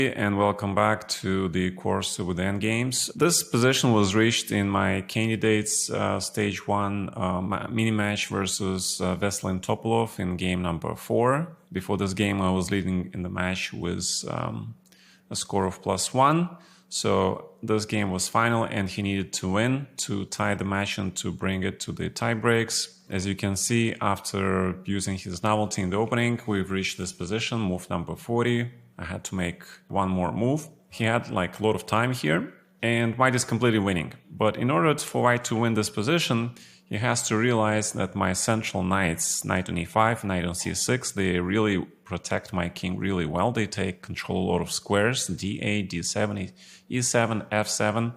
And welcome back to the course with endgames. This position was reached in my candidates stage 1 mini match versus Veselin Topalov in game number 4. Before this game I was leading in the match with a score of +1. So this game was final and he needed to win to tie the match and to bring it to the tie breaks. As you can see, after using his novelty in the opening, we've reached this position, move number 40. I had to make one more move. He had like a lot of time here and white is completely winning. But in order for white to win this position, he has to realize that my central knights, knight on e5, knight on c6, they really protect my king really well. They take control a lot of squares, d8, d7, e7, f7.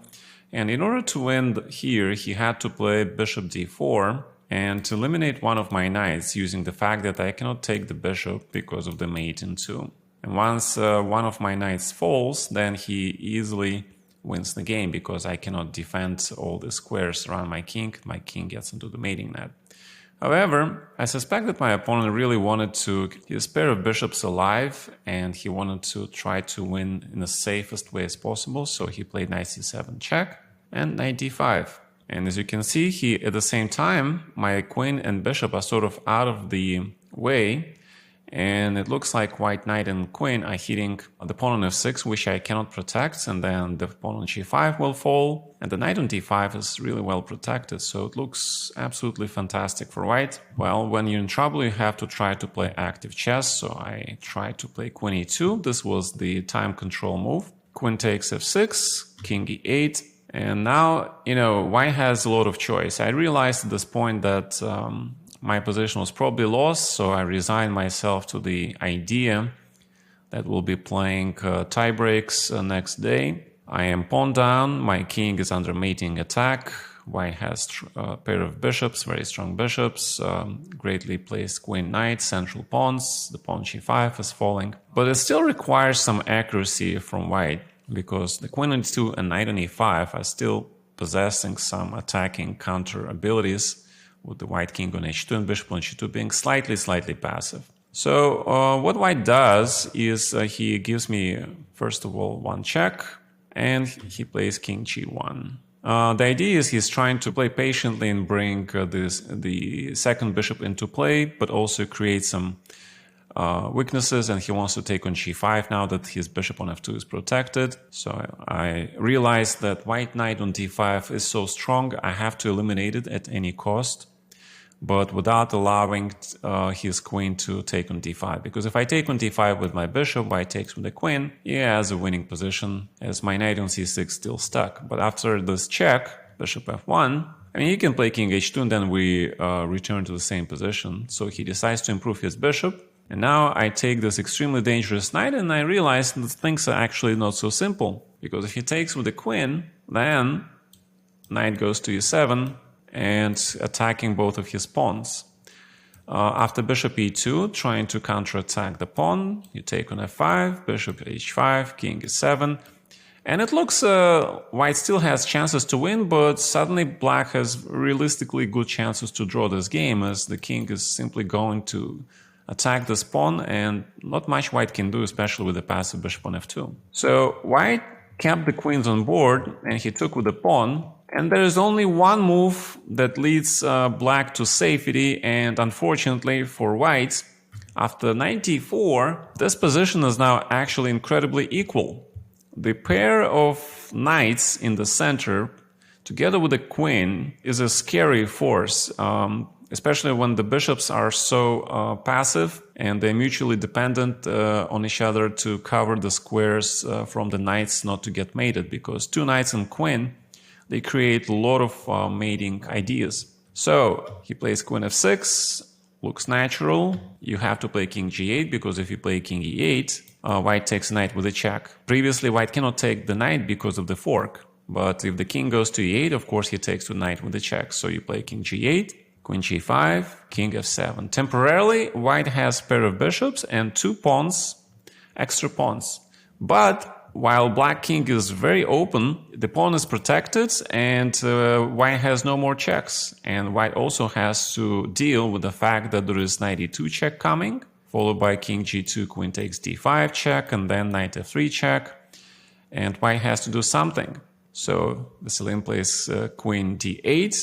And in order to win here, he had to play bishop d4 and to eliminate one of my knights using the fact that I cannot take the bishop because of the mate in 2. And once one of my knights falls, then he easily wins the game because I cannot defend all the squares around my king. My king gets into the mating net. However, I suspect that my opponent really wanted to keep his pair of bishops alive and he wanted to try to win in the safest way as possible. So he played knight c7 check and knight d5. And as you can see, at the same time, my queen and bishop are sort of out of the way. And it looks like white knight and queen are hitting the pawn on f6, which I cannot protect, and then the pawn on g5 will fall, and the knight on d5 is really well protected, so it looks absolutely fantastic for white. Well, when you're in trouble, you have to try to play active chess, so I tried to play queen e2. This was the time control move. Queen takes f6, king e8, and now, white has a lot of choice. I realized at this point that my position was probably lost, so I resigned myself to the idea that we'll be playing tie breaks next day. I am pawn down, my king is under mating attack, white has a pair of bishops, very strong bishops, greatly placed queen knight, central pawns, the pawn g5 is falling. But it still requires some accuracy from white, because the queen on e2 and knight on e5 are still possessing some attacking counter abilities, with the white king on h2 and bishop on g2 being slightly passive. So what white does is he gives me, first of all, one check, and he plays king g1. The idea is he's trying to play patiently and bring the second bishop into play, but also create some weaknesses, and he wants to take on g5 now that his bishop on f2 is protected. So I realized that white knight on d5 is so strong, I have to eliminate it at any cost, but without allowing his queen to take on d5. Because if I take on d5 with my bishop, white takes with the queen, he has a winning position, as my knight on c6 still stuck. But after this check, bishop f1, he can play king h2 and then we return to the same position. So he decides to improve his bishop. And now I take this extremely dangerous knight and I realize that things are actually not so simple. Because if he takes with the queen, then knight goes to e7 and attacking both of his pawns. After bishop e2, trying to counterattack the pawn, you take on f5, bishop h5, king e7. And it looks white still has chances to win, but suddenly black has realistically good chances to draw this game, as the king is simply going to attack this pawn, and not much white can do, especially with the passive bishop on f2. So white kept the queens on board, and he took with the pawn, and there is only one move that leads black to safety, and unfortunately for white, after knight d4, this position is now actually incredibly equal. The pair of knights in the center, together with the queen, is a scary force, especially when the bishops are so passive and they're mutually dependent on each other to cover the squares from the knights not to get mated, because two knights and queen, they create a lot of mating ideas. So he plays queen f6, looks natural. You have to play king g8, because if you play king e8, white takes knight with a check. Previously, white cannot take the knight because of the fork. But if the king goes to e8, of course, he takes the knight with a check. So you play king g8, queen g5, king f7. Temporarily, white has a pair of bishops and two pawns, extra pawns. But while black king is very open, the pawn is protected and white has no more checks. And white also has to deal with the fact that there is knight e2 check coming, followed by king g2, queen takes d5 check, and then knight f3 check. And white has to do something. So Vasilian plays queen d8.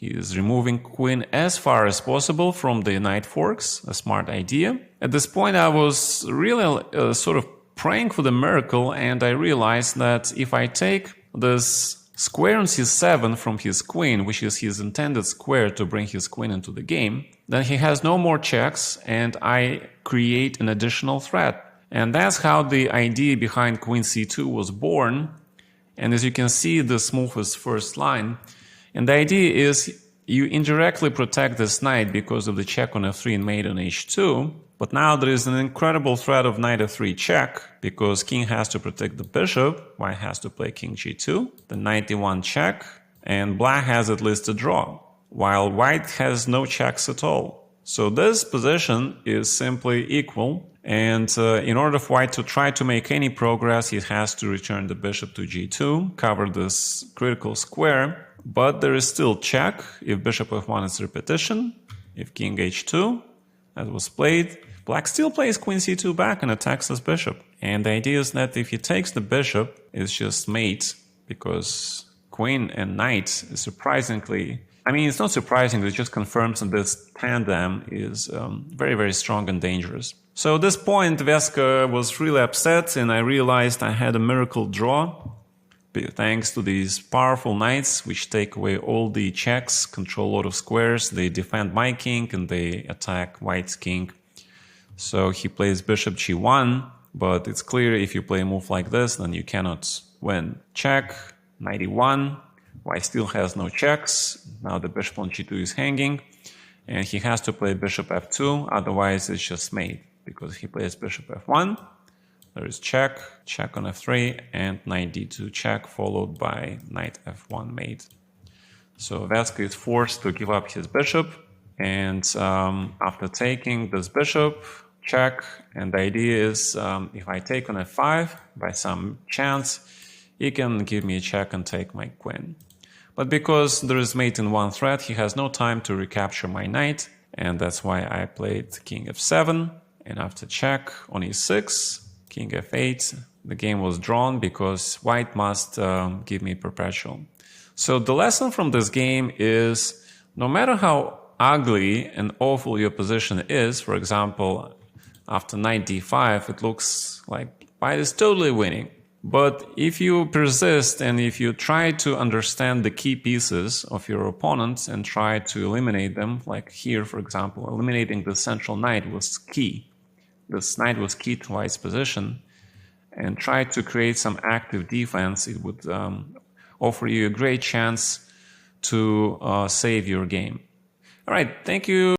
He is removing queen as far as possible from the knight forks, a smart idea. At this point, I was really sort of praying for the miracle, and I realized that if I take this square on c7 from his queen, which is his intended square to bring his queen into the game, then he has no more checks, and I create an additional threat. And that's how the idea behind queen c2 was born. And as you can see, this move is first line. And the idea is you indirectly protect this knight because of the check on f3 and mate on h2. But now there is an incredible threat of knight f3 check, because king has to protect the bishop, white has to play king g2, the knight d1 check, and black has at least a draw, while white has no checks at all. So this position is simply equal, and in order for white to try to make any progress, he has to return the bishop to g2, cover this critical square, but there is still check. If bishop f1 is repetition, if king h2, as was played, black still plays queen c2 back and attacks this bishop. And the idea is that if he takes the bishop, it's just mate, because queen and knight is surprisingly, I mean, it's not surprising, it just confirms that this tandem is very, very strong and dangerous. So at this point, Veska was really upset, and I realized I had a miracle draw, thanks to these powerful knights, which take away all the checks, control a lot of squares, they defend my king, and they attack white's king. So he plays bishop g1, but it's clear if you play a move like this, then you cannot win. Check, knight e1, white still has no checks, now the bishop on g2 is hanging, and he has to play bishop f2, otherwise it's just mate, because he plays bishop f1, there is check, check on f3, and knight d2 check, followed by knight f1 mate. So Veska is forced to give up his bishop, and after taking this bishop, check, and the idea is if I take on f5, by some chance, he can give me a check and take my queen. But because there is mate in one threat, he has no time to recapture my knight, and that's why I played king f7, and after check on e6, king f8, the game was drawn because white must give me perpetual. So the lesson from this game is, no matter how ugly and awful your position is, for example, after knight d5, it looks like white is totally winning. But if you persist and if you try to understand the key pieces of your opponent and try to eliminate them, like here, for example, eliminating the central knight was key. This knight was key to white's position, and try to create some active defense. It would offer you a great chance to save your game. All right, thank you.